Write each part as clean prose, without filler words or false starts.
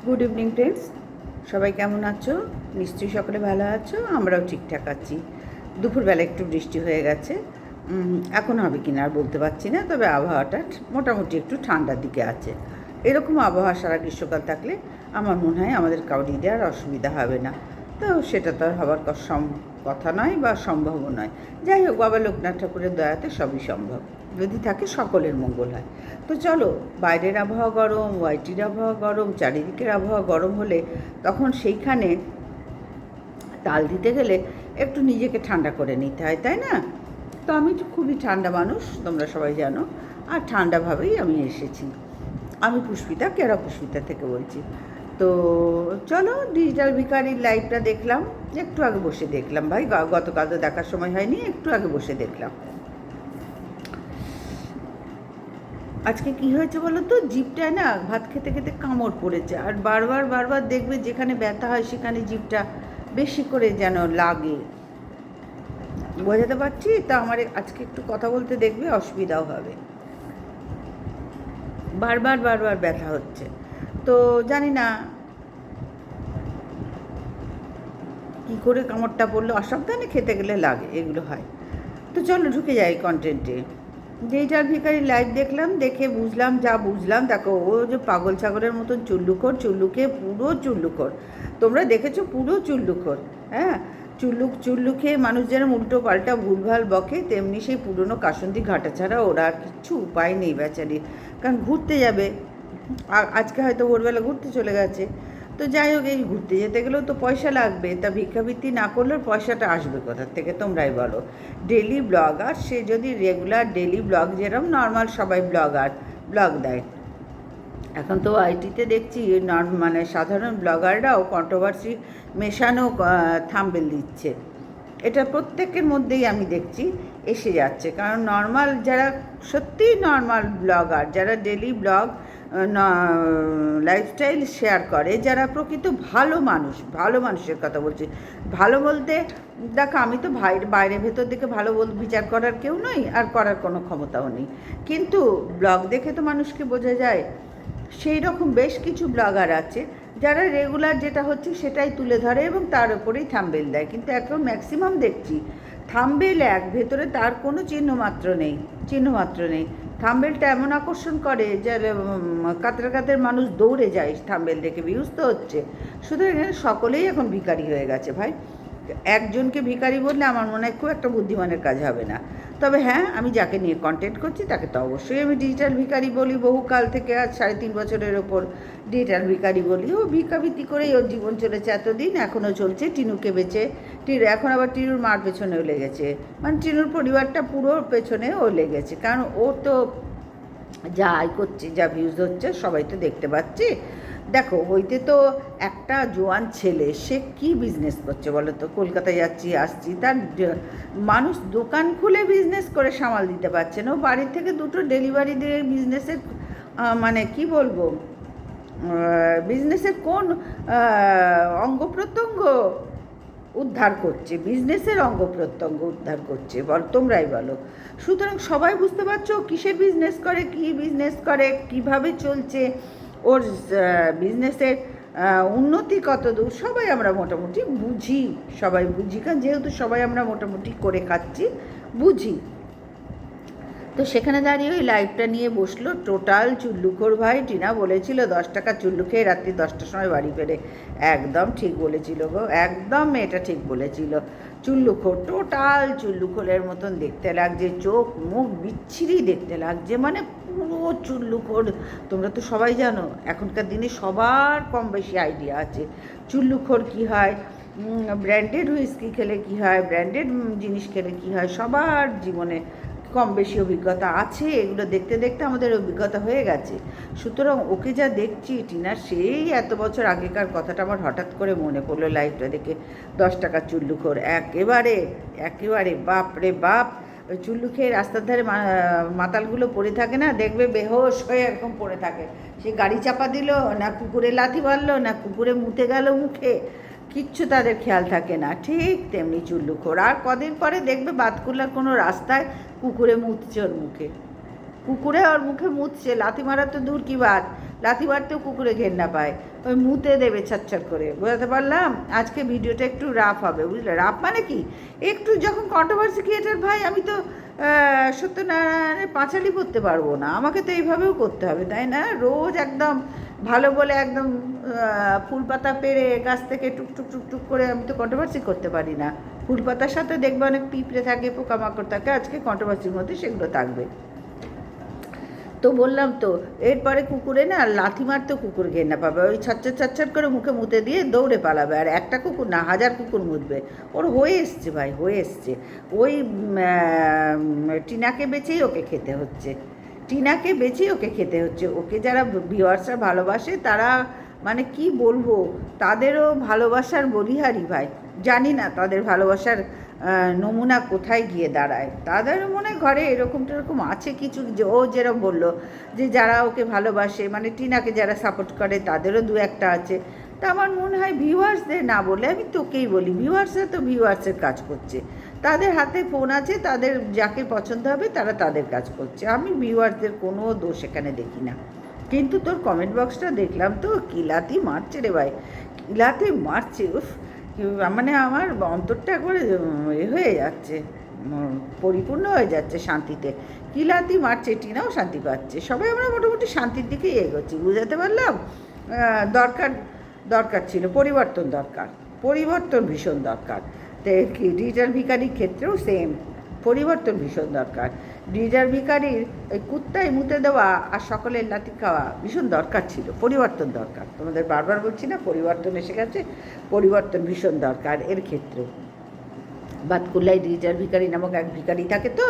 Good evening friends, সবাই কেমন আছো? নিশ্চয়ই সকলে ভালো আছো, আমরাও ঠিকঠাক আছি। দুপুরবেলা একটু বৃষ্টি হয়ে গেছে, এখন হবে কিনা আর বলতে পারছি না, তবে আবহাওয়াটা মোটামুটি একটু ঠান্ডার দিকে আছে। এরকম আবহাওয়া সারা গ্রীষ্মকাল থাকলে আমার মনে হয় আমাদের কাউরিদের আর অসুবিধা হবে না। তো সেটা তো আর হবার কথা নয় বা সম্ভবও নয়। যাই হোক, বাবা লোকনাথ ঠাকুরের দয়াতে সবই সম্ভব, যদি থাকে সকলের মঙ্গল হয়। তো চলো, বাইরের আবহাওয়া গরম, ওয়াইটির আবহাওয়া গরম, চারিদিকের আবহাওয়া গরম হলে তখন সেইখানে তাল দিতে গেলে একটু নিজেকে ঠান্ডা করে নিতে হয়, তাই না? তো আমি তো খুবই ঠান্ডা মানুষ, তোমরা সবাই জানো, আর ঠান্ডাভাবেই আমি এসেছি। আমি পুষ্পিতা, কেরা পুষ্পিতা থেকে বলছি। তো চলো, ডিজিটাল ভিখারির লাইভটা দেখলাম, একটু আগে বসে দেখলাম ভাই, গতকাল তো দেখার সময় হয়নি, একটু আগে বসে দেখলাম। আজকে কি হয়েছে বলো তো, জিভটায় না ভাত খেতে খেতে কামড় পড়েছে, আর বারবার বারবার দেখবে যেখানে ব্যথা হয় সেখানে জিভটা বেশি করে যেন লাগে। বোঝাতে পারছি? তা আমার আজকে একটু কথা বলতে দেখবে অসুবিধাও হবে, বারবার বারবার ব্যথা হচ্ছে। তো জানি না কী করে কামড়টা পড়লো, অসাবধানে খেতে গেলে লাগে, এগুলো হয়। তো চলো ঢুকে যাই কন্টেন্টে। ডিজিটাল ভিখারির লাইভ দেখলাম, দেখে বুঝলাম যা বুঝলাম। দেখো, ও যে পাগল ছাগলের মতন চুল্লুকে পুরো চুল্লুখোর। তোমরা দেখেছো, পুরো চুল্লুখোর। হ্যাঁ, চুল্লু খেয়ে মানুষ যেন উল্টো পাল্টা ভুলভাল বকে, তেমনি সেই পুরনো কাসন্দি ঘাটা ছাড়া ওরা আর কিচ্ছু উপায় নেই বেচারি। কারণ ঘুরতে যাবে, আজকে হয়তো ভোরবেলা ঘুরতে চলে গেছে। তো যাই হোক, এই ঘুরতে যেতে গেলেও তো পয়সা লাগবে, তা ভিক্ষাবৃত্তি না করলেও পয়সাটা আসবে কোথার থেকে তোমরাই বলো? ডেলি ব্লগার, সে যদি রেগুলার ডেলি ব্লগ, যেরকম নর্মাল সবাই ব্লগ দেয়, এখন তো আইটিতে দেখছি মানে সাধারণ ব্লগাররাও কন্ট্রোভার্সি মেশানো থাম্বনেল দিচ্ছে। এটা প্রত্যেকের মধ্যেই আমি দেখছি এসে যাচ্ছে। কারণ নর্মাল যারা সত্যিই নর্মাল ব্লগার, যারা ডেলি ব্লগ লাইফস্টাইল শেয়ার করে, যারা প্রকৃত ভালো মানুষ, ভালো মানুষের কথা বলছি। ভালো বলতে দেখো, আমি তো বাইরে ভেতর দিকে ভালো বিচার করার কেউ নই, আর করার কোনো ক্ষমতাও নেই, কিন্তু ব্লগ দেখে তো মানুষকে বোঝা যায়। সেই রকম বেশ কিছু ব্লগার আছে যারা রেগুলার যেটা হচ্ছে সেটাই তুলে ধরে এবং তার উপরেই থাম্বনেল দেয়, কিন্তু এখন ম্যাক্সিমাম দেখছি থাম্বনেল এক, ভেতরে তার কোনো চিহ্নমাত্র নেই। থাম্বনেলটা এমন আকর্ষণ করে যে কাতের মানুষ দৌড়ে যায় থাম্বনেল দেখে, ভিউজ তো হচ্ছে। শুধু এখানে সকলেই এখন ভিখারি হয়ে গেছে ভাই। একজনকে ভিখারি বললে আমার মনে হয় খুব একটা বুদ্ধিমানের কাজ হবে না। তবে হ্যাঁ, আমি যাকে নিয়ে কন্টেন্ট করছি তাকে তো অবশ্যই আমি ডিজিটাল ভিখারি বলি। বহুকাল থেকে, আজ 3.5 বছরের ওপর ডিজিটাল ভিখারি বলি। ও ভিক্ষাবৃত্তি করেই ওর জীবন চলেছে এতদিন, এখনও চলছে। টিনুকে বেচে, এখন আবার টিনুর মার পেছনেও লেগেছে, মানে টিনুর পরিবারটা পুরো পেছনে ও লেগেছে। কারণ ও তো যা আয় করছে, যা ভিউজ হচ্ছে সবাই তো দেখতে পাচ্ছি। দেখো, ওইতে তো একটা জোয়ান ছেলে, সে কি বিজনেস করছে বলো তো? কলকাতায় যাচ্ছি আসছি, তার মানুষ দোকান খুলে বিজনেস করে সামাল দিতে পারছে না। ও বাড়ির থেকে দুটো ডেলিভারি দিয়ে বিজনেসের মানে কি বলবো, বিজনেসের কোন অঙ্গ প্রত্যঙ্গ উদ্ধার করছে, বিজনেসের অঙ্গ প্রত্যঙ্গ উদ্ধার করছে, তোমরাই বলো। সুতরাং সবাই বুঝতে পারছো কিসের বিজনেস করে, কী বিজনেস করে, কিভাবে চলছে, ওর বিজনেসের উন্নতি কত দূর, সবাই আমরা মোটামুটি বুঝি। কারণ যেহেতু সবাই আমরা মোটামুটি করে খাচ্ছি, বুঝি। তো সেখানে দাঁড়িয়ে ওই লাইভটা নিয়ে বসলো টোটাল চুল্লুখোর ভাই। টিনা বলেছিল 10 টাকা চুল্লু খেয়ে রাত্রি 10টার সময় বাড়ি ফেরে। একদম ঠিক বলেছিল গো, একদম এটা ঠিক বলেছিল। চুল্লুখোর, টোটাল চুল্লুখোরের মতন দেখতে লাগছে, চোখ মুখ বিচ্ছিরি দেখতে লাগছে, মানে পুরো চুল্লুখোর। তোমরা তো সবাই জানো, এখনকার দিনে সবার কম বেশি আইডিয়া আছে চুল্লুখোর কী হয়, ব্র্যান্ডেড হুইস্কি খেলে কী হয়, ব্র্যান্ডেড জিনিস খেলে কী হয়, সবার জীবনে কম বেশি অভিজ্ঞতা আছে। এগুলো দেখতে দেখতে আমাদের অভিজ্ঞতা হয়ে গেছে। সুতরাং ওকে যা দেখছি টিনার, সেই এত বছর আগেকার কথাটা আমার হঠাৎ করে মনে পড়লো লাইভটা দেখে। 10 টাকা চুল্লুখোর, একেবারে বাপ রে বাপ। ওই চুল্লু খেয়ে রাস্তার ধারে মাতালগুলো পড়ে থাকে না, দেখবে বেহোশ হয়ে এরকম পড়ে থাকে। সে গাড়ি চাপা দিল না, কুকুরে লাথি মারলো না, কুকুরে মুতে গেল মুখে, কিচ্ছু তাদের খেয়াল থাকে না। ঠিক তেমনি চুল্লুখোর। আর কদিন পরে দেখবে বাতকুল্লার কোনো রাস্তায় কুকুরে মুতছে ওর মুখে। কুকুরে ওর মুখে মুতছে, লাথি মারা তো দূর কি বাত, লাথি মারতেও কুকুরে ঘেন্না পায়, ওই মুতে দেবে ছটছট করে। বোঝাতে পারলাম? আজকে ভিডিওটা একটু রাফ হবে, বুঝলে? রাফ মানে কি, একটু যখন কন্ট্রোভার্সি ক্রিয়েটার ভাই, আমি তো সত্যনারায়ণের পাঁচালি করতে পারবো না, আমাকে তো এইভাবেও করতে হবে, তাই না? রোজ একদম ভালো বলে একদম ফুল পাতা পেরে গাছ থেকে টুকটুক টুকটুক করে আমি তো কন্ট্রোভার্সি করতে পারি না। ফুল পাতার সাথে দেখবে অনেক পিঁপড়ে থাকে, পোকামাকড় থাকে, আজকে কন্ট্রোভার্সির মধ্যে সেগুলো থাকবে। তো বললাম তো, এরপরে কুকুরে না লাথি মারতেও কুকুর ঘেন্না পাবে, ওই ছটছট ছটছট করে মুখে মুতে দিয়ে দৌড়ে পালাবে, আর একটা কুকুর না, 1000 কুকুর মুতবে। ওর হয়ে এসছে ভাই, হয়ে এসছে। ওই টিনাকে বেচেই ওকে খেতে হচ্ছে, টিনাকে বেচেই ওকে খেতে হচ্ছে। ওকে যারা ভিউয়ার্সরা ভালোবাসে তারা মানে কি বলবো, তাদেরও ভালোবাসার বলিহারি ভাই। জানি না তাদের ভালোবাসার নমুনা কোথায় গিয়ে দাঁড়ায়, তাদের মনে ঘরে এরকম টেরকম আছে কিছু, যে ও যেরকম বললো যে যারা ওকে ভালোবাসে, মানে টিনাকে যারা সাপোর্ট করে তাদেরও দু একটা আছে। তা আমার মনে হয় ভিউয়ার্সদের না বলে আমি তোকেই বলি, ভিউয়ার্সরা তো ভিউয়ার্সের কাজ করছে, তাদের হাতে ফোন আছে, তাদের যাকে পছন্দ হবে তারা তাদের কাজ করছে, আমি ভিউয়ার্সদের কোনো দোষ এখানে দেখি না। কিন্তু তোর কমেন্ট বক্সটা দেখলাম তো, কিলাতি মারছে রে ভাই, কিলাতি মারছে, উফ, মানে আমার অন্তরটা একবারে হয়ে যাচ্ছে, পরিপূর্ণ হয়ে যাচ্ছে শান্তিতে। কিলাতি মারছে, টিনাও শান্তি পাচ্ছে, সবাই আমরা মোটামুটি শান্তির দিকেই এগোচ্ছি, বুঝাতে পারলাম? দরকার দরকার ছিল পরিবর্তন, দরকার পরিবর্তন ভীষণ দরকার। তো কি ডিজিটাল ভিখারির ক্ষেত্রেও সেম, পরিবর্তন ভীষণ দরকার। ডিজিটাল ভিখারির ওই কুত্তায় মুতে দেওয়া আর সকলের লাথি খাওয়া ভীষণ দরকার ছিল, পরিবর্তন দরকার। তোমাদের বারবার বলছি না, পরিবর্তন এসে গেছে, পরিবর্তন ভীষণ দরকার এর ক্ষেত্রে। বাতকুল্লায় ডিজিটাল ভিখারি নামক এক ভিখারি থাকে, তো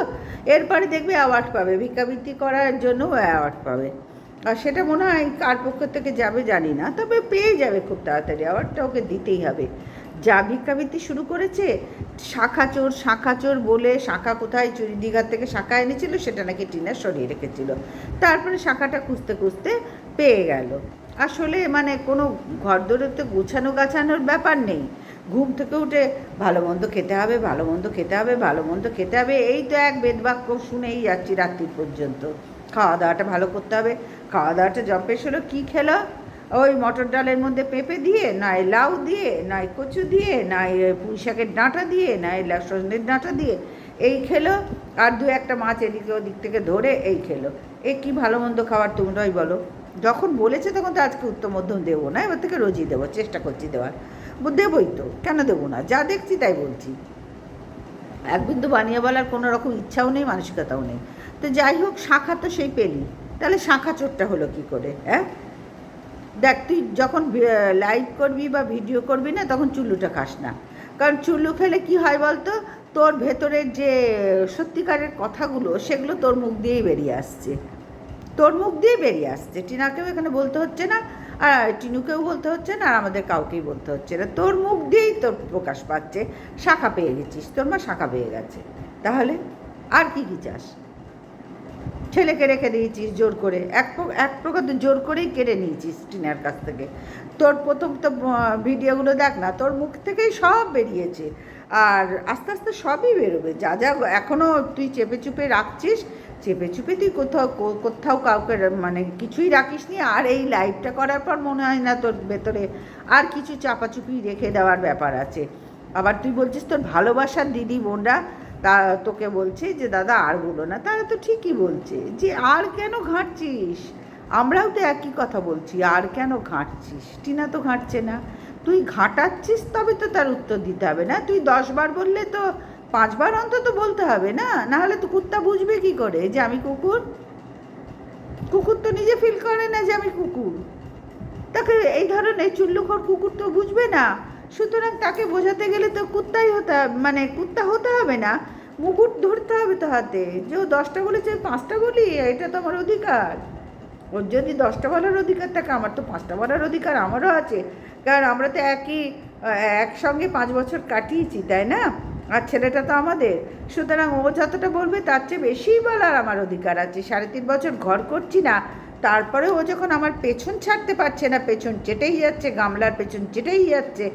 এরপরে দেখবে অ্যাওয়ার্ড পাবে, ভিক্ষাবৃত্তি করার জন্য অ্যাওয়ার্ড পাবে, আর সেটা মনে হয় কার পক্ষ থেকে যাবে জানি না, তবে পেয়ে যাবে খুব তাড়াতাড়ি, অ্যাওয়ার্ডটা ওকে দিতেই হবে। যা ভিক্ষাবৃত্তি শুরু করেছে, শাঁখা চোর বলে, শাঁখা কোথায় চুরি দীঘার থেকে শাঁখা এনেছিল সেটা নাকি টিনা সরিয়ে রেখেছিল, তারপরে শাঁখাটা খুঁজতে খুঁজতে পেয়ে গেল। আসলে মানে কোনো ঘর দৌড়তে গোছানো গাছানোর ব্যাপার নেই, ঘুম থেকে উঠে ভালো মন্দ খেতে হবে, ভালো মন্দ খেতে হবে, ভালো মন্দ খেতে হবে, এই তো এক বেদবাক্য শুনেই যাচ্ছি রাত্রি পর্যন্ত। খাওয়া দাওয়াটা ভালো করতে হবে, খাওয়া দাওয়াটা জম্পেশ হলো, কী খেলো? ওই মটর ডালের মধ্যে পেঁপে দিয়ে, নয় লাউ দিয়ে, নয় কচু দিয়ে, নয় পুঁই শাকের ডাঁটা দিয়ে, নয় সজনের ডাঁটা দিয়ে, এই খেলো, আর দু একটা মাছ এদিকে ওদিক থেকে ধরে এই খেলো। এ কি ভালো মন্দ খাবার তোমরাই বলো? যখন বলেছে তখন তো আজকে উত্তম মধ্যম দেবো না, এবার থেকে রোজই দেবো, চেষ্টা করছি দেওয়ার, দেবই তো, কেন দেবো না? যা দেখছি তাই বলছি, এক বিন্দু বানিয়ে বলার কোনো রকম ইচ্ছাও নেই, মানসিকতাও নেই। তো যাই হোক, শাঁখা তো সেই পেলি, তাহলে শাঁখা চোরটা হলো কী করে? হ্যাঁ, দেখ, তুই যখন লাইভ করবি বা ভিডিও করবি না, তখন চুল্লুটা খাস না, কারণ চুল্লু খেলে কি হয় বলতো, তোর ভেতরের যে সত্যিকারের কথাগুলো সেগুলো তোর মুখ দিয়েই বেরিয়ে আসছে, তোর মুখ দিয়ে বেরিয়ে আসছে। টিনাকেও এখানে বলতে হচ্ছে না, আর টিনুকেও বলতে হচ্ছে না, আর আমাদের কাউকেই বলতে হচ্ছে না, তোর মুখ দিয়েই তোর প্রকাশ পাচ্ছে। শাঁখা পেয়ে গেছিস, তোর মা শাঁখা পেয়ে গেছে, তাহলে আর কি কি চাস? ছেলেকে রেখে দিয়েছিস জোর করে, এক প্রকার তো জোর করেই কেড়ে নিয়েছিস টিনার কাছ থেকে। তোর প্রথম তো ভিডিওগুলো দেখ না, তোর মুখ থেকেই সব বেরিয়েছে, আর আস্তে আস্তে সবই বেরোবে, যা যা এখনও তুই চেপে চুপে রাখছিস, চেপে চুপে তুই কোথাও কাউকে মানে কিছুই রাখিস নি, আর এই লাইভটা করার পর মনে হয় না তোর ভেতরে আর কিছু চাপাচুপি রেখে দেওয়ার ব্যাপার আছে। আবার তুই বলছিস তোর ভালোবাসার দিদি বোনরা তা তোকে বলছে যে দাদা আর বলো না, তারা তো ঠিকই বলছে যে আর কেন ঘাঁটছিস, আমরাও তো একই কথা বলছি, আর কেন ঘাঁটছিস? টিনা তো ঘাঁটছে না, তুই ঘাঁটাচ্ছিস, তবে তো তার উত্তর দিতে হবে না, তুই 10 বার বললে তো 5 বার অন্তত বলতে হবে না, নাহলে তো কুত্তা বুঝবে কি করে যে আমি কুকুর? কুকুর তো নিজে ফিল করে না যে আমি কুকুর, তাকে এই ধরনের চুল্লুখোর কুকুর তো বুঝবে না। সুতরাং তাকে বোঝাতে গেলে তো কুত্তা হতে হবে না, মুকুট ধরতে হবে তো হাতে, যে ও 10টা বলেছে 5টা বলি, এটা তো আমার অধিকার। ওর যদি 10টা বলার অধিকার থাকে, আমার তো 5টা বলার অধিকার আমারও আছে, কারণ আমরা তো একসঙ্গে 5 বছর কাটিয়েছি, তাই না? আর ছেলেটা তো আমাদের, সুতরাং ও যতটা বলবে তার চেয়ে বেশিই বলার আমার অধিকার আছে। 3.5 বছর ঘর করছি না, তারপরে ও যখন আমার পেছন ছাড়তে পারছে না, পেছন চেটেই যাচ্ছে, গামলার পেছন চেটেই যাচ্ছে,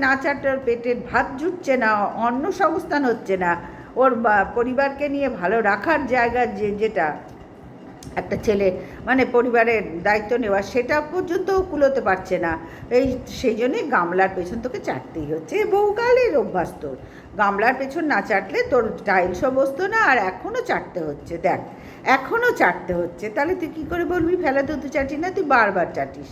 না চারটার পেটের ভাত জুটছে না, অন্ন সংস্থান হচ্ছে না, ও ওর পরিবারকে নিয়ে ভালো রাখার জায়গা যেটা একটা ছেলে মানে পরিবারের দায়িত্ব নেওয়া, সেটা পর্যন্ত কুলোতে পারছে না। সেই জন্যই গামলার পেছন তোকে চাটতেই হচ্ছে। বহুকালের অভ্যাস তোর, গামলার পেছন না চাটলে তোর টাইলসও বসতো না, আর এখনও চাটতে হচ্ছে। দেখ, এখনও চাটতে হচ্ছে। তাহলে তুই কী করে বলবি ফেলে তো তুই চাটি না? তুই বারবার চাটিস,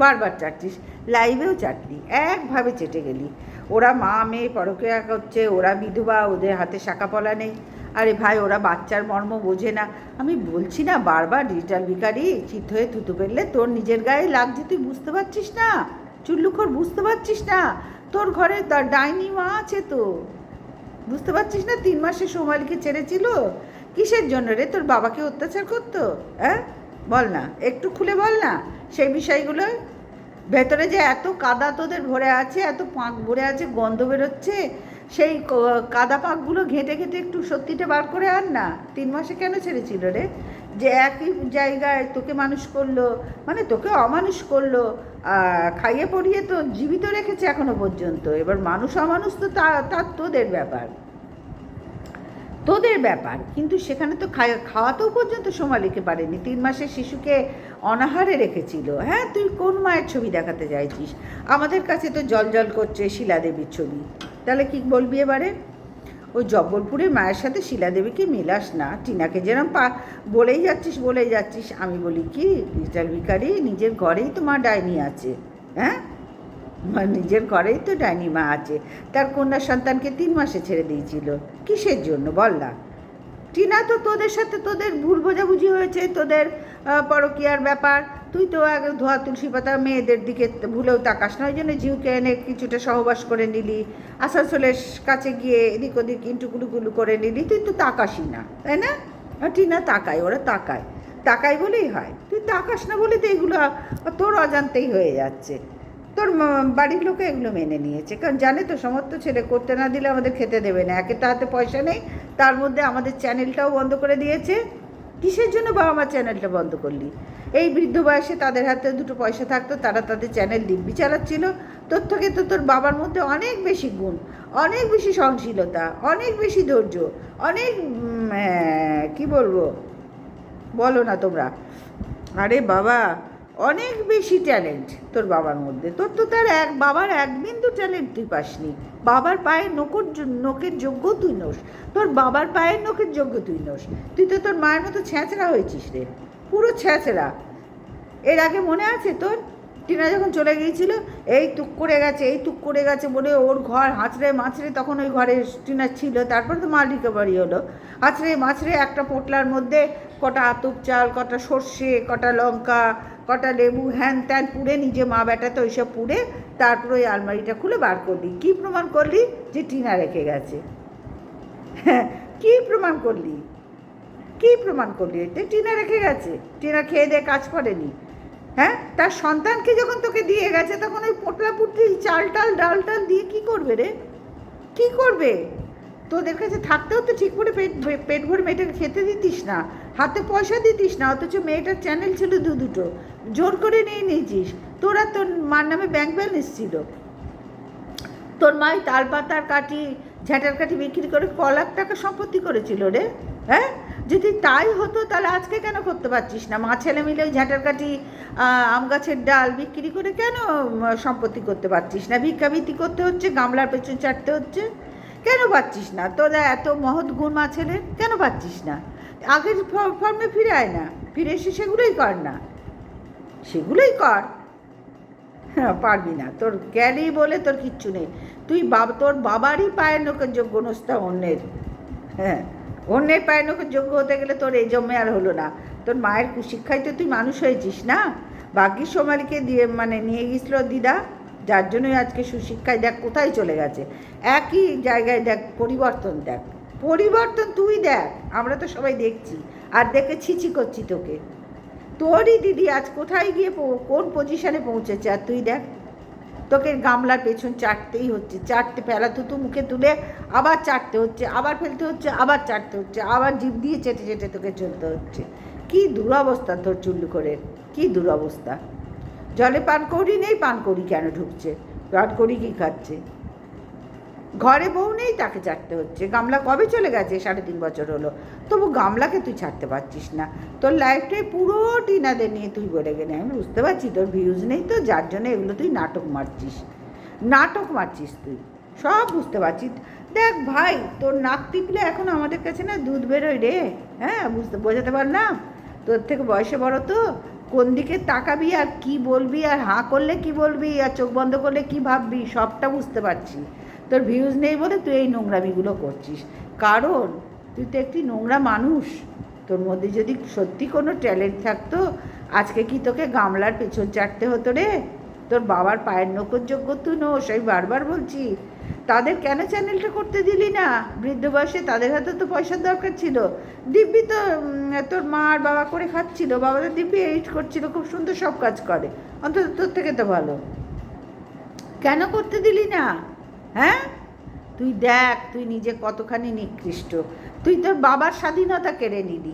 বারবার চাটছিস, লাইভেও চাটলি, একভাবে চেটে গেলি। ওরা মা মেয়ে পরকীয়া করছে, ওরা বিধবা, ওদের হাতে শাঁকাপলা নেই। আরে ভাই, ওরা বাচ্চার মর্ম বোঝে না। আমি বলছি না বারবার, ডিজিটাল ভিখারি চিত হয়ে থুতু ফেললে তোর নিজের গায়ে লাগছে, তুই বুঝতে পারছিস না? চুল্লুখোর, বুঝতে পারছিস না? তোর ঘরে তার ডাইনি মা আছে তো, বুঝতে পারছিস না? 3 মাসে সোমালিকে ছেড়েছিল কিসের জন্য রে? তোর বাবাকে অত্যাচার করতো? হ্যাঁ, বল না, একটু খুলে বল না সেই বিষয়গুলো। ভেতরে যে এত কাদা তোদের ভরে আছে, এত পাঁক ভরে আছে, গন্ধ বেরোচ্ছে, সেই কাদা পাকগুলো ঘেঁটে ঘেঁটে একটু সত্যিটা বার করে আন না। 3 মাসে কেন ছেড়েছিল রে? যে একই জায়গায় তোকে মানুষ করলো, মানে তোকে অমানুষ করলো, খাইয়ে পড়িয়ে তো জীবিত রেখেছে এখনো পর্যন্ত। এবার মানুষ অমানুষ তো তার তোদের ব্যাপার, তোদের ব্যাপার। কিন্তু সেখানে তো খাওয়াতেও পর্যন্ত সোমালিকে পারেনি। 3 মাসের শিশুকে অনাহারে রেখেছিল। হ্যাঁ, তুই কোন মায়ের ছবি দেখাতে চাইছিস? আমাদের কাছে তো জল জল করছে শিলাদেবীর ছবি। তাহলে কি বলবি এবারে? ওই জব্বলপুরের মায়ের সাথে শিলাদেবীকে মেলাস না। টিনাকে যেরকম বলেই যাচ্ছিস। আমি বলি কি, ডিজিটাল ভিখারি, নিজের ঘরেই তো মা ডাইনি আছে। হ্যাঁ, নিজের ঘরেই তো ডাইনি মা আছে। তার কন্যা সন্তানকে 3 মাসে ছেড়ে দিয়েছিল, কিসের জন্য বল না? টিনা, তো তোদের সাথে তোদের ভুল বোঝাবুঝি হয়েছে, তোদের পরকীয়ার ব্যাপার। তুই তো আগে ধোয়া তুলসী পাতা মেয়েদের দিকে ভুলেও তাকাস না, ওই জন্য জিউকে এনে কিছুটা সহবাস করে নিলি, আসানসোলের কাছে গিয়ে এদিক ওদিক ইন্টুকুলুকুলু করে নিলি। তুই তো তাকাসই না, তাই না? টিনা তাকায়, ওরা তাকায় বলেই হয়। তুই তাকাস না বলে তো এগুলো তোর অজান্তেই হয়ে যাচ্ছে। তোর বাড়ির লোকে এগুলো মেনে নিয়েছে, কারণ জানে তো সমস্ত ছেলে করতে না দিলে আমাদের খেতে দেবে না। একে তো হাতে পয়সা নেই, তার মধ্যে আমাদের চ্যানেলটাও বন্ধ করে দিয়েছে। কিসের জন্য বাবা মা চ্যানেলটা বন্ধ করলি? এই বৃদ্ধ বয়সে তাদের হাতে 2 পয়সা থাকতো, তারা তাদের চ্যানেল দিব্যি চালাচ্ছিল। তোর থেকে তো তোর বাবার মধ্যে অনেক বেশি গুণ, অনেক বেশি সহনশীলতা, অনেক বেশি ধৈর্য, অনেক কি বলবো, বলো না তোমরা। আরে বাবা, অনেক বেশি ট্যালেন্ট তোর বাবার মধ্যে। তোর তো বাবার 1 বিন্দু ট্যালেন্ট তুই পাসনি। বাবার পায়ের নোকের যোগ্য তুই নোস, তোর বাবার পায়ের নোকের যোগ্য তুই নোস। তুই তো তোর মায়ের মতো ছ্যাঁচড়া হয়েছিস রে, পুরো ছ্যাঁচড়া। এর আগে মনে আছে তোর, টিনা যখন চলে গিয়েছিল, এই তুক করে গেছে বলে ওর ঘর হাঁচড়ে মাছড়ে, তখন ওই ঘরে টিনা ছিল। তারপর তো মাল রিকভারি হলো। হাঁচড়ে মাছড়ে একটা পোটলার মধ্যে কটা আতপ চাল, কটা সর্ষে, কটা লঙ্কা, কটা লেবু, হ্যান ত্যান পুড়ে, নিজে মা বেটাতে ওইসব পুড়ে তারপর ওই আলমারিটা খুলে বার করলি। কী প্রমাণ করলি? যে টিনা রেখে গেছে। হ্যাঁ, কী প্রমাণ করলি? এতে টিনা রেখে গেছে? টিনা খেয়ে দিয়ে কাজ করেনি? হ্যাঁ, তার সন্তানকে যখন তোকে দিয়ে গেছে, তখন ওই পোটলা পুটলি চাল টাল ডাল টাল দিয়ে কী করবে রে? কী করবে? তোদের কাছে থাকতেও তো ঠিক করে পেট ভরে মেয়েটাকে খেতে দিতিস না, হাতে পয়সা দিতিস না, অথচ মেয়েটার চ্যানেল ছিল 2 জোর করে নিয়ে নিয়েছিস। তোরা তোর মার নামে ব্যাংক ব্যালেন্স ছিল। তোর মাই তালপাতার কাঠি, ঝাঁটার কাঠি বিক্রি করে ক লাখ টাকা সম্পত্তি করেছিল রে। হ্যাঁ, যদি তাই হতো তাহলে আজকে কেন করতে পারছিস না? মা ছেলে মিলে ওই ঝাঁটার কাঠি, আম গাছের ডাল বিক্রি করে কেন সম্পত্তি করতে পারছিস না? ভিক্ষাবৃত্তি করতে হচ্ছে, গামলার পেছন চাটতে হচ্ছে, কেন পাচ্ছিস না? তোরা এত মহৎ গুণ মা ছেলের, কেন পাচ্ছিস না? আগের ফর্মে ফিরে আয় না, ফিরে এসে সেগুলোই কর না, সেগুলোই কর। হ্যাঁ, পারবি না, তোর জ্ঞানী বলে তোর কিচ্ছু নেই। তুই তোর বাবারই পায়ের নোকের যোগ্য নস্তা অন্যের। হ্যাঁ, অন্যের পায়ের নোকের যোগ্য হতে গেলে তোর এই জন্মে আর হলো না। তোর মায়ের কুশিক্ষায় তো তুই মানুষ হয়েছিস না। ভাগ্যিস সোমালিকে দিয়ে নিয়ে গেছিল দিদা, যার জন্যই আজকে সুশিক্ষায় দেখ কোথায় চলে গেছে। একই জায়গায় দেখ, পরিবর্তন তুই দেখ, আমরা তো সবাই দেখছি, আর দেখে ছিছি করছি তোকে। তোরই দিদি আজ কোথায় গিয়ে কোন পজিশনে পৌঁছেছে, আর তুই দেখ, তোকে গামলার পেছন চাটতেই হচ্ছে, ফেলা থুতু মুখে তুলে আবার চাটতে হচ্ছে, আবার ফেলতে হচ্ছে, আবার চাটতে হচ্ছে, আবার জিভ দিয়ে চেটে চেটে তোকে চলতে হচ্ছে। কী দুরবস্থা তোর চুল্লুখোরের, কী দুরবস্থা। জলে পান করি নেই, পান করি কেন ঢুকছে? পান করি কি খাচ্ছে? ঘরে বউ নেই, তাকে ছাড়তে হচ্ছে। গামলা কবে চলে গেছে, 3.5 বছর হলো, তবু গামলাকে তুই ছাড়তে পারছিস না। তোর লাইফটাই পুরো টিনাদের নিয়ে তুই বলে গেলে। আমি বুঝতে পারছি তোর ভিউজ নেই, তো যার জন্য এগুলো তুই নাটক মারছিস তুই, সব বুঝতে পারছি। দেখ ভাই, তোর নাক টিপলে এখন আমাদের কাছে না দুধ বেরোয় রে। হ্যাঁ, বোঝাতে পারলাম? তোর থেকে বয়সে বড় তো, কোন দিকে তাকাবি আর কি বলবি, আর হাঁ করলে কি বলবি, আর চোখ বন্ধ করলে কি ভাববি, সবটা বুঝতে পারছি। তোর ভিউজ নেই বলে তুই এই নোংরামিগুলো করছিস, কারণ তুই তো একটি নোংরা মানুষ। তোর মধ্যে যদি সত্যি কোনো ট্যালেন্ট থাকতো, আজকে কি তোকে গামলার পেছন চাটতে হতো রে? তোর বাবার পায়ের নখর যোগ্য তুই নোস, আমি বারবার বলছি। তাদের কেন চ্যানেলটা করতে দিলি না? বৃদ্ধ বয়সে তাদের হাতে তো পয়সার দরকার ছিল। দিব্যি তো তোর মা আর বাবা করে খাচ্ছিল, বাবাদের দিব্যি এডিট করছিল, খুব সুন্দর সব কাজ করে, অন্তত তোর থেকে তো ভালো। কেন করতে দিলি না? হ্যাঁ, তুই দেখ তুই নিজে কতখানি নিকৃষ্ট। তুই তোর বাবার স্বাধীনতা কেড়ে নিলি,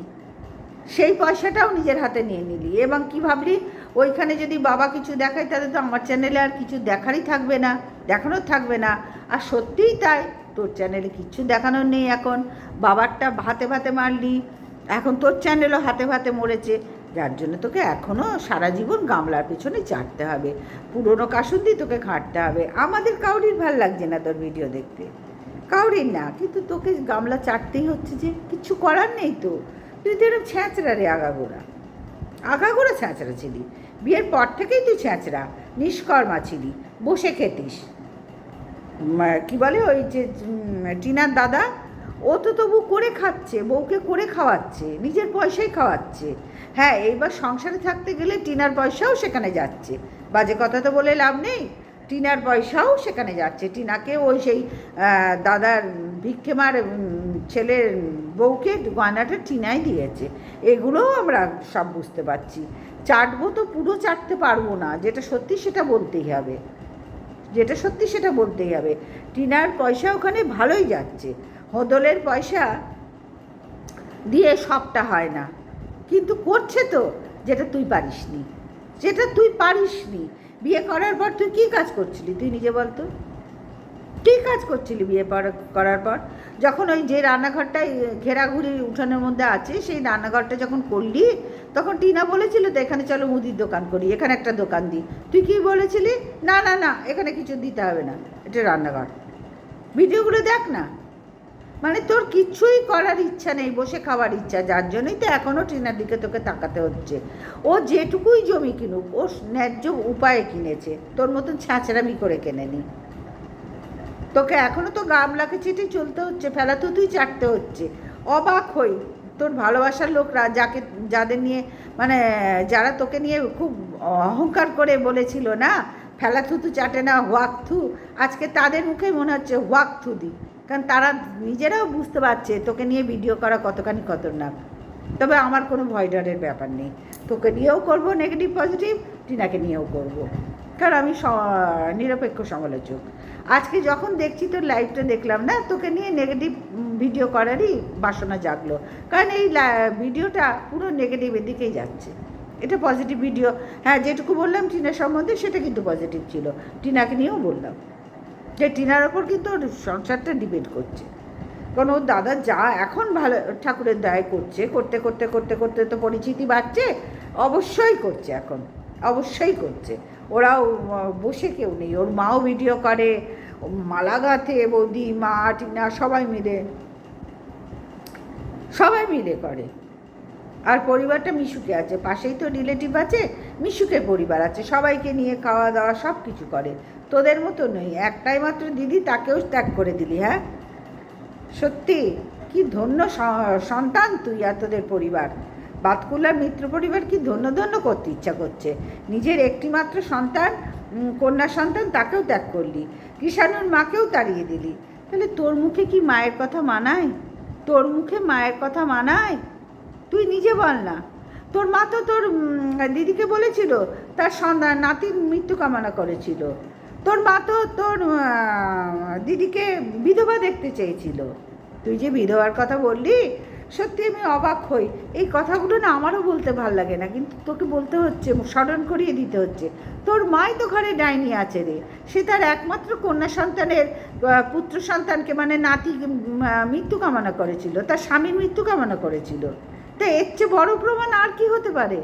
সেই পয়সাটাও নিজের হাতে নিয়ে নিলি, এবং কি ভাবলি ওইখানে যদি বাবা কিছু দেখায় তাহলে তো আমার চ্যানেলে আর কিছু দেখারই থাকবে না, দেখানোর থাকবে না। আর সত্যিই তাই, তোর চ্যানেলে কিচ্ছু দেখানোর নেই এখন। বাবারটা ভাতে ভাতে মারলি, এখন তোর চ্যানেলও হাতে ভাতে মরেছে, যার জন্য তোকে এখনও সারা জীবন গামলার পেছনে চাটতে হবে, পুরনো কাসুন্দি তোকে ঘাঁটতে হবে। আমাদের কাউরির ভাল লাগছে না তোর ভিডিও দেখতে, কাউরির না, কিন্তু তোকে গামলা চাটতেই হচ্ছে, যে কিচ্ছু করার নেই তো। তুই তো এরকম ছ্যাঁচড়া রে, আগাগোড়া ছ্যাঁচড়া ছিলি। বিয়ের পর থেকেই তুই ছ্যাঁচড়া, নিষ্কর্মা ছিলি, বসে খেতিস। কি বলে ওই যে টিনার দাদা, ও তো তবু করে খাচ্ছে, বউকে করে খাওয়াচ্ছে, নিজের পয়সায় খাওয়াচ্ছে। হ্যাঁ, এইবার সংসারে থাকতে গেলে টিনার পয়সাও সেখানে যাচ্ছে, বাজে কথা তো বলে লাভ নেই, টিনার পয়সাও সেখানে যাচ্ছে। টিনাকে ওই সেই দাদার ভিক্ষেমার ছেলের বউকে গয়নাটা টিনাই দিয়েছে, এগুলোও আমরা সব বুঝতে পারছি। চাটবো তো পুরো চাটতে পারবো না, যেটা সত্যি সেটা বলতেই হবে, টিনার পয়সা ওখানে ভালোই যাচ্ছে, হোদলের পয়সা দিয়ে সবটা হয় না, কিন্তু করছে তো, যেটা তুই পারিসনি। বিয়ে করার পর তুই কী কাজ করছিলি, তুই নিজে বলতো, কী কাজ করছিলি বিয়ে করার পর? যখন ওই যে রান্নাঘরটায় ঘেরাঘুরি উঠানের মধ্যে আছে, সেই রান্নাঘরটা যখন করলি, তখন টিনা বলেছিল তো এখানে চলো মুদির দোকান করি, এখানে একটা দোকান দিই। তুই কী বলেছিলি? না না না, এখানে কিছু দিতে হবে না, এটা রান্নাঘর। ভিডিওগুলো দেখ না, মানে তোর কিচ্ছুই করার ইচ্ছা নেই, বসে খাওয়ার ইচ্ছা, যার জন্যই তো এখনও টিনার দিকে তোকে তাকাতে হচ্ছে। ও যেটুকুই জমি কিনুক, ও ন্যায্য উপায়ে কিনেছে, তোর মতন ছ্যাঁচড়ামি করে কেনেনি। তোকে এখনও তো গামলাকে চিঠি চলতে হচ্ছে, ফেলাতে তুই চাটতে হচ্ছে। অবাক হই, তোর ভালোবাসার লোকরা যাদের নিয়ে মানে যারা তোকে নিয়ে খুব অহংকার করে বলেছিল না, ফেলা থুতু চাটে না হোয়াক থু, আজকে তাদের মুখে মনে হচ্ছে হোয়াক থু দি, কারণ তারা নিজেরাও বুঝতে পারছে তোকে নিয়ে ভিডিও করা কতখানি খতরনাক। তবে আমার কোনো ভয় ডরের ব্যাপার নেই, তোকে নিয়েও করবো নেগেটিভ পজিটিভ, টিনাকে নিয়েও করবো, কারণ আমি নিরপেক্ষ সমালোচক। আজকে যখন দেখছি তোর লাইভটা দেখলাম না, তোকে নিয়ে নেগেটিভ ভিডিও করারই বাসনা জাগলো, কারণ এই ভিডিওটা পুরো নেগেটিভের দিকেই যাচ্ছে, এটা পজিটিভ ভিডিও। হ্যাঁ, যেটুকু বললাম টিনার সম্বন্ধে সেটা কিন্তু পজিটিভ ছিল, টিনাকে নিয়েও বললাম যে টিনার ওপর কিন্তু ওর সংসারটা ডিপেন্ড করছে, কারণ ওর দাদা যা এখন ভালো ঠাকুরের দয়া করছে, করতে করতে করতে করতে তো পরিচিতি বাড়ছে, অবশ্যই করছে। ওরাও বসে কেউ নেই, ওর মাও ভিডিও করে, মালা গাঁথে, বৌদি, মা, টিনা সবাই মিলে করে। আর পরিবারটা মিশুকে আছে, পাশেই তো রিলেটিভ আছে, মিশুকে পরিবার আছে, সবাইকে নিয়ে খাওয়া দাওয়া সব কিছু করে। তোদের মতো নই, একটাই মাত্র দিদি, তাকেও ত্যাগ করে দিলি। হ্যাঁ, সত্যি কি ধন্য সন্তান তুই আর তোদের পরিবার। বাতকুলার মিত্র পরিবার কি ধন্য করতে ইচ্ছা করছে, নিজের একটি মাত্র সন্তান, কন্যা সন্তান, তাকেও ত্যাগ করলি, কৃষাণুর মাকেও তাড়িয়ে দিলি। তাহলে তোর মুখে কি মায়ের কথা মানায়? তুই নিজে বল না। তোর মা তো তোর দিদিকে বলেছিল, তার নাতির মৃত্যু কামনা করেছিল। তোর মা তো তোর দিদিকে বিধবা দেখতে চেয়েছিল। তুই যে বিধবার কথা বললি, সত্যি আমি অবাক হই। এই কথাগুলো না আমারও বলতে ভাল লাগে না, কিন্তু তোকে বলতে হচ্ছে, স্মরণ করিয়ে দিতে হচ্ছে। তোর মাই তো ঘরে ডাইনি আছে রে। সে তার একমাত্র কন্যা সন্তানের পুত্র সন্তানকে মানে নাতি মৃত্যু কামনা করেছিল, তার স্বামীর মৃত্যু কামনা করেছিল। তা এর চেয়ে বড় প্রমাণ আর কি হতে পারে?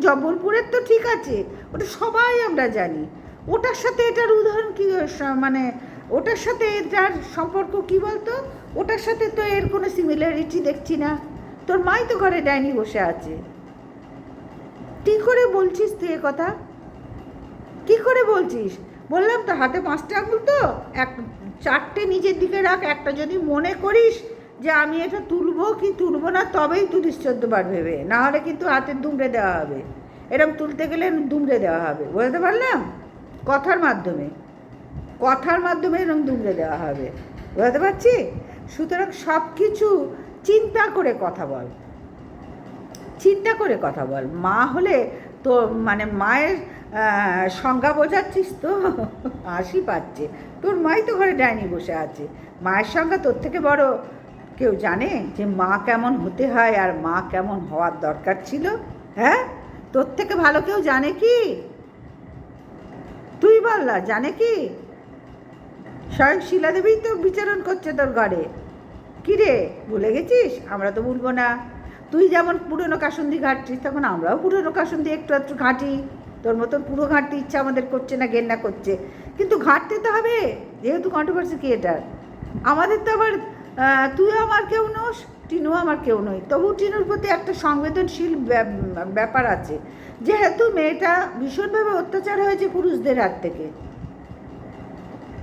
জব্বলপুরের তো ঠিক আছে, ওটা সবাই আমরা জানি। ওটার সাথে এটার উদাহরণ কী, মানে ওটার সাথে এটার সম্পর্ক কী বলতো? ওটার সাথে তো এর কোনো সিমিলারিটি দেখছি না। তোর মাই তো ঘরে ডাইনি বসে আছে। কী করে বলছিস তুই এ কথা? কী করে বলছিস? বললাম তো হাতে 5টা আঙুল, তো 4টে নিজের দিকে রাখ। একটা যদি মনে করিস যে আমি এটা তুলবো কি তুলবো না, তবেই তুলিস 14বার ভেবে, না হলে কিন্তু হাতে দুমড়ে দেওয়া হবে। এরকম তুলতে গেলে দুমড়ে দেওয়া হবে, বুঝতে পারলাম? কথার মাধ্যমে এরকম দুমড়ে দেওয়া হবে, বুঝতে পারছি? সুতরাং সব কিছু চিন্তা করে কথা বল, চিন্তা করে কথা বল। মা হলে তো মানে মায়ের সংজ্ঞা বোঝাচ্ছিস তো? হাসি পাচ্ছে। তোর মাই তো ঘরে ডাইনি বসে আছে। মায়ের সংজ্ঞা তোর থেকে বড় কেউ জানে যে মা কেমন হতে হয় আর মা কেমন হওয়ার দরকার ছিল? হ্যাঁ, তোর থেকে ভালো কেউ জানে কি? তুই বল না, জানে কি? স্বয়ং শিলাদেবী তো বিচরণ করছে তোর ঘরে। কী রে, ভুলে গেছিস? আমরা তো ভুলবো না। তুই যেমন পুরনো কাসুন্দি ঘাঁটছিস, তখন আমরাও পুরনো কাসুন্দি একটু একটু ঘাঁটি। তোর মতন পুরো ঘাঁটতে ইচ্ছা আমাদের করছে না, ঘেন্না করছে, কিন্তু ঘাঁটতে তো হবে, যেহেতু কন্ট্রোভার্সি ক্রিয়েটার। আমাদের তো আবার তুইও আমার কেউ নোস, টিনুও আমার কেউ নই, তবু টিনুর প্রতি একটা সংবেদনশীল ব্যাপার আছে, যেহেতু মেয়েটা ভীষণভাবে অত্যাচার হয়েছে পুরুষদের হাত থেকে।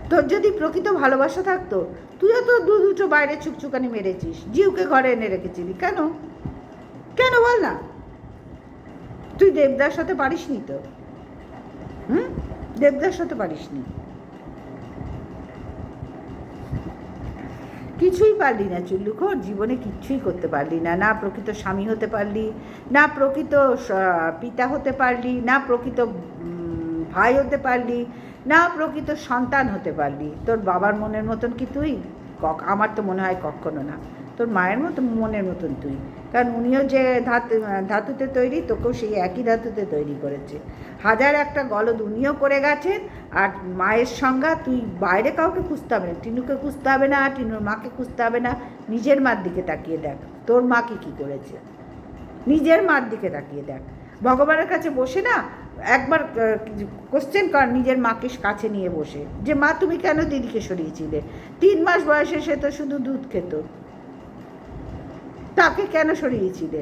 তোর যদি প্রকৃত ভালোবাসা থাকতো, তুইও তো দুটো বাইরে চুকচুকানি মেরেছিস, জিউকে ঘরে এনে রেখেছিলি। কেন? কেন বল না? তুই দেবদার সাথে পারিসনি তো? দেবদার সাথে পারিসনি, কিছুই পারলি না চুল্লুখোর, জীবনে কিচ্ছুই করতে পারলি না। না প্রকৃত স্বামী হতে পারলি, না প্রকৃত পিতা হতে পারলি, না প্রকৃত ভাই হতে পারলি, না প্রকৃত সন্তান হতে পারলি। তোর বাবার মনের মতন কি তুই? আমার তো মনে হয় কখনো না। তোর মায়ের মতন মনের মতন তুই, কারণ উনিও যে ধাতুতে তৈরি, তোকেও সেই একই ধাতুতে তৈরি করেছে। হাজার একটা গলদ উনিও করে গেছেন। আর মায়ের সংজ্ঞা, তুই বাইরে কাউকে খুঁজতে হবে না, টিনুকে খুঁজতে হবে না, টিনুর মাকে খুঁজতে হবে না। নিজের মার দিকে তাকিয়ে দেখ, তোর মাকে কী করেছে। নিজের মার দিকে তাকিয়ে দেখ। ভগবানের কাছে বসে না একবার কোশ্চেন কর নিজের মাকে কাছে নিয়ে বসে, যে মা তুমি কেন দিদিকে সরিয়েছিলে? 3 মাস বয়সে সে তো শুধু দুধ খেত, তাকে কেন সরিয়েছিলে?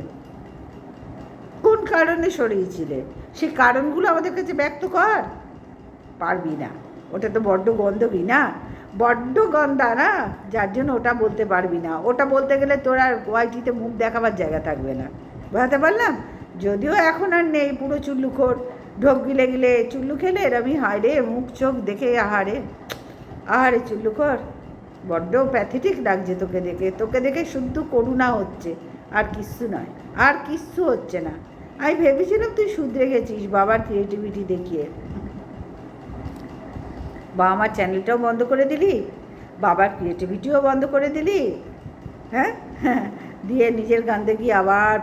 কোন কারণে সরিয়েছিলে? সেই কারণগুলো আমাদের কাছে ব্যক্ত কর। পারবি না, ওটা তো বড্ড গন্ধবি না, বড্ড গন্ধা না, যার জন্য ওটা বলতে পারবি না। ওটা বলতে গেলে তোর আর ওয়াইটিতে মুখ দেখাবার জায়গা থাকবে না, বুঝতে পারলাম? যদিও এখন আর নেই, পুরো চুল্লুখোর, ঢোক গিলে গিলে চুল্লু খেলে এরমই হয় রে, মুখ চোখ দেখে আহারে চুল্লুখোর, বড্ড প্যাথেটিক লাগছে তোকে দেখে শুধু করুণা হচ্ছে, আর কিচ্ছু নয়, আর কিচ্ছু হচ্ছে না। আমি ভেবেছিলাম তুই শুধরে গেছিস বাবার ক্রিয়েটিভিটি দেখিয়ে। বা আমার চ্যানেলটাও বন্ধ করে দিলি, বাবার ক্রিয়েটিভিটিও বন্ধ করে দিলি, হ্যাঁ দিয়ে নিজের গান গিয়ে আবার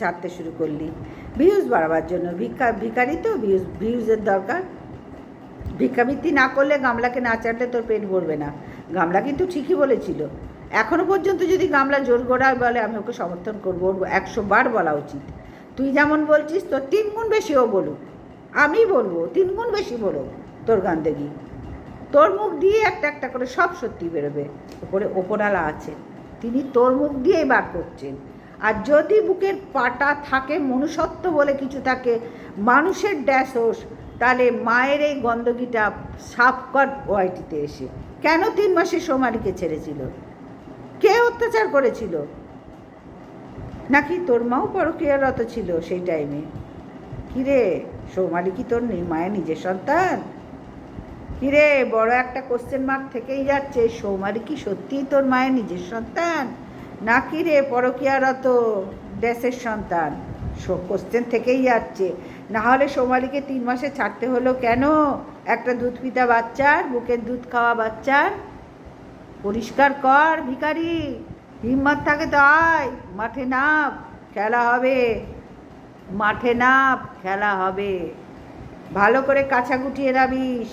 ছাড়তে শুরু করলি ভিউজ বাড়াবার জন্য। ভিখারি তো ভিউজের দরকার। ভিক্ষাবৃত্তি না করলে, গামলাকে না চাটলে তোর পেট ভরবে না। গামলা কিন্তু ঠিকই বলেছিল। এখনও পর্যন্ত যদি গামলা জোর গোড়ায় বলে, আমি ওকে সমর্থন করবো, 100 বার বলা উচিত। তুই যেমন বলছিস, তোর 3 গুণ বেশি ও বলুক, আমি বলবো 3 গুণ বেশি বলুক তোর গান্দেগি। তোর মুখ দিয়ে একটা একটা করে সব সত্যি বেরোবে। ওপরালা আছে, তিনি তোর মুখ দিয়েই বার করছেন। আর যদি বুকের পাটা থাকে, মনুষ্যত্ব বলে কিছু থাকে, মানুষের ড্যাসোস, তাহলে মায়ের এই গন্ধগিটা সাফ কর ওয়াইটিতে এসে। কেন 3 মাসে সোমালিকে ছেড়েছিল? কে অত্যাচার করেছিল? নাকি তোর মাও পরকীয়ারত ছিল সেই টাইমে? কিরে সোমালি কি তোর মায়ের নিজের সন্তান? কিরে, বড় একটা কোশ্চেন মার্ক থেকেই যাচ্ছে, সৌমালি কি সত্যিই তোর মায়ের নিজের সন্তান, নাকি রে পরকীয়ারত দেশের সন্তান? কোশ্চেন থেকেই যাচ্ছে। না হলে সৌমালিকে 3 মাসে ছাড়তে হলো কেন? একটা দুধ পিতা বাচ্চার, বুকের দুধ খাওয়া বাচ্চার। পরিষ্কার কর ভিখারি, হিম্মত থাকে তো আয়, মাঠে নাম, খেলা হবে, মাঠে নাম, খেলা হবে। ভালো করে কাছা গুটিয়ে নামিস,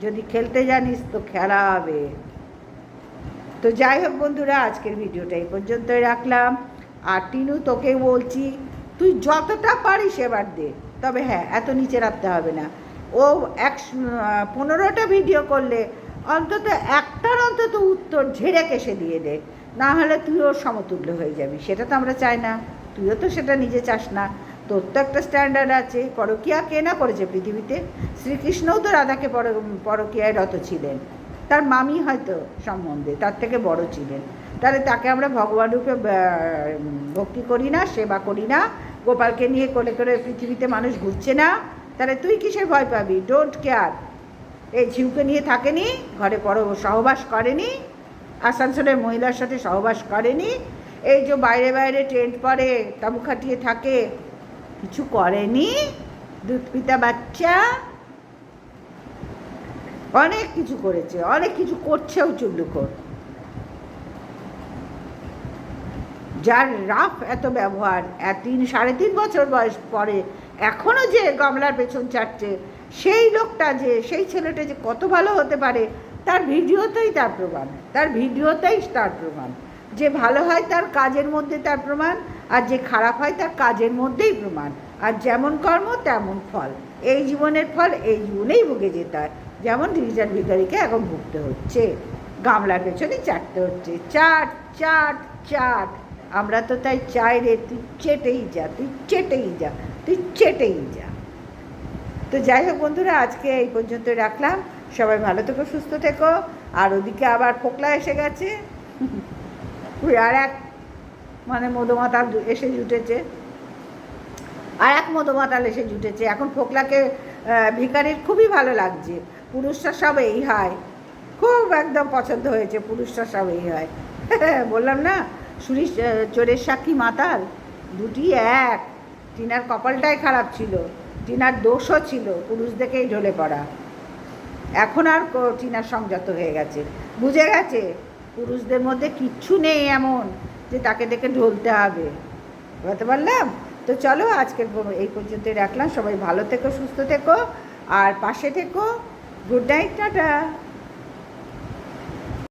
যদি খেলতে জানিস তো খেলা হবে। তো যাই হোক বন্ধুরা, আজকের ভিডিওটা এই পর্যন্তই রাখলাম। আর টিনু, তোকে বলছি, তুই যতটা পারিস এবার দে, তবে হ্যাঁ, এত নিচে রাখতে হবে না। ও 15টা ভিডিও করলে অন্তত একটার অন্তত উত্তর ঝেড়ে কেসে দিয়ে দে, না হলে তুই ওর সমতুল্য হয়ে যাবি। সেটা তো আমরা চাই না, তুইও তো সেটা নিজে চাস না। তোর তো একটা স্ট্যান্ডার্ড আছে। পরকীয়া কে না করেছে পৃথিবীতে? শ্রীকৃষ্ণও তো রাধাকে পরকীয়ায় রত ছিলেন, তার মামি হয়তো সম্বন্ধে তার থেকে বড় ছিলেন। তাহলে তাকে আমরা ভগবান রূপে ভক্তি করি না, সেবা করি না? গোপালকে নিয়ে কোলে করে পৃথিবীতে মানুষ ঘুরছে না? তাহলে তুই কিসের ভয় পাবি? Don't care. এই ঝিউকে নিয়ে থাকেনি, ঘরে সহবাস করেনি, আসানসোলের মহিলার সাথে সহবাস করেনি, এই যে বাইরে বাইরে টেন্ট পরে তাঁবু খাটিয়ে থাকে, কিছু করেনি? দুধ পিতা বাচ্চা অনেক কিছু করেছে, অনেক কিছু করছেও চুল্লুখোর। যার রাফ এত ব্যবহার, 3.5 বছর বয়স পরে এখনও যে গামলার পেছন চাটছে, সেই লোকটা যে, সেই ছেলেটা যে কত ভালো হতে পারে, তার ভিডিওতেই তার প্রমাণ, তার ভিডিওতেই তার প্রমাণ। যে ভালো হয় তার কাজের মধ্যে তার প্রমাণ, আর যে খারাপ হয় তার কাজের মধ্যেই প্রমাণ। আর যেমন কর্ম তেমন ফল, এই জীবনের ফল এই জীবনেই ভুগে যেতে হয়। যেমন ডিজিটাল ভিখারিকে এখন ভুগতে হচ্ছে, গামলার পেছনেই চাটতে হচ্ছে, চাট চাট চাট। আমরা তো তাই চাই রে, তুই চেটেই যা, তুই চেটেই যা, তুই চেটেই যা। তো যাই হোক বন্ধুরা, আজকে এই পর্যন্ত রাখলাম। সবাই ভালো থেকো, সুস্থ থেকো। আর ওদিকে আবার ফোকলা এসে গেছে, আর এক মধুমাতাল এসে জুটেছে, আর এক মধুমাতাল এসে জুটেছে। এখন ফোকলাকে ভিখারির খুবই ভালো লাগছে। পুরুষরা সব এই হয়, খুব একদম পছন্দ হয়েছে, পুরুষরা সব এই হয়। বললাম না, চোরের সাক্ষী মাতাল, দুটি এক। টিনার কপালটাই খারাপ ছিল, টিনার দোষও ছিল পুরুষ দেখেই ঢলে পড়া। এখন আর টিনার সংযত হয়ে গেছে, বুঝে গেছে পুরুষদের মধ্যে কিচ্ছু নেই এমন যে তাকে দেখে ঢলতে হবে। বুঝতে পারলাম? তো চলো, আজকের এই পর্যন্তই রাখলাম। সবাই ভালো থেকো, সুস্থ থেকো, আর পাশে থেকো। Good night, tata.